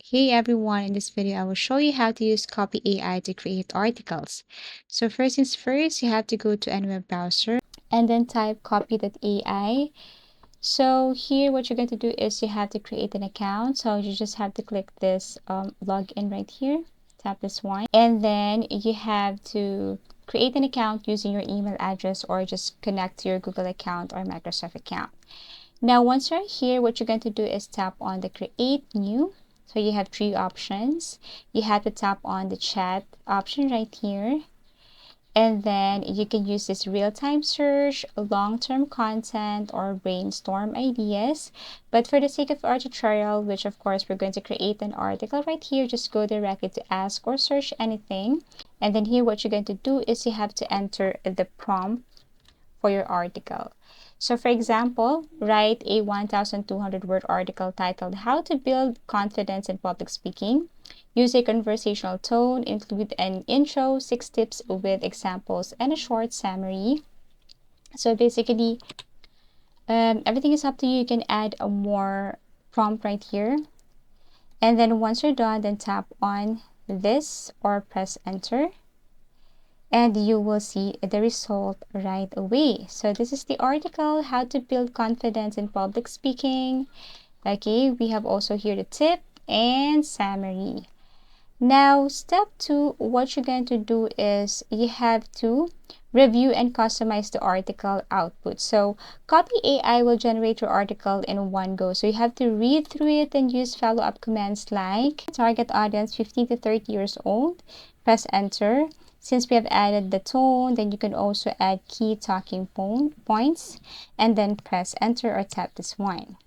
Hey everyone, in this video I will show you how to use Copy AI to create articles. So first things first, you have to go to any web browser and then type Copy.ai. So here what you're going to do is you have to create an account. So you just have to click this login right here, tap this one, and then you have to create an account using your email address or just connect to your Google account or Microsoft account. Now, once you're here, what you're going to do is tap on the Create New. So you have three options. You have to tap on the chat option right here. And then you can use this real-time search, long-term content, or brainstorm ideas. But for the sake of our tutorial, which of course we're going to create an article right here, just go directly to ask or search anything. And then here what you're going to do is you have to enter the prompt for your article. So for example, write a 1,200 word article titled How to Build Confidence in Public Speaking. Use a conversational tone, include an intro, 6 tips with examples, and a short summary. So basically, everything is up to you. You can add a more prompt right here. And then once you're done, then tap on this or press enter. And you will see the result right away. So this is the article, How to Build Confidence in Public Speaking. Okay, we have also here the tip and summary. Now, step 2, what you're going to do is you have to review and customize the article output. So Copy AI will generate your article in one go. So you have to read through it and use follow-up commands like target audience 15 to 30 years old. Press enter. Since we have added the tone, then you can also add key talking points and then press enter or tap this one.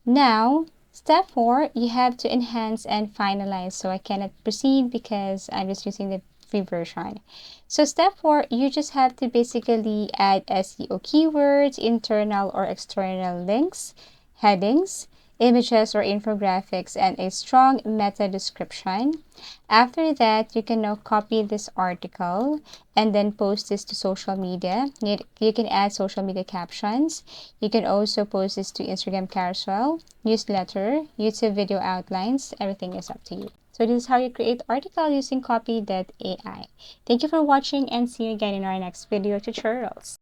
Now, step 4, you have to enhance and finalize. So I cannot proceed because I'm just using the free version. So step 4, you just have to basically add SEO keywords, internal or external links, headings, images or infographics, and a strong meta description. After that, you can now copy this article and then post this to social media. You can add social media captions. You can also post this to Instagram carousel, newsletter, YouTube video outlines. Everything is up to you. So this is how you create article using Copy.ai. Thank you for watching and see you again in our next video tutorials.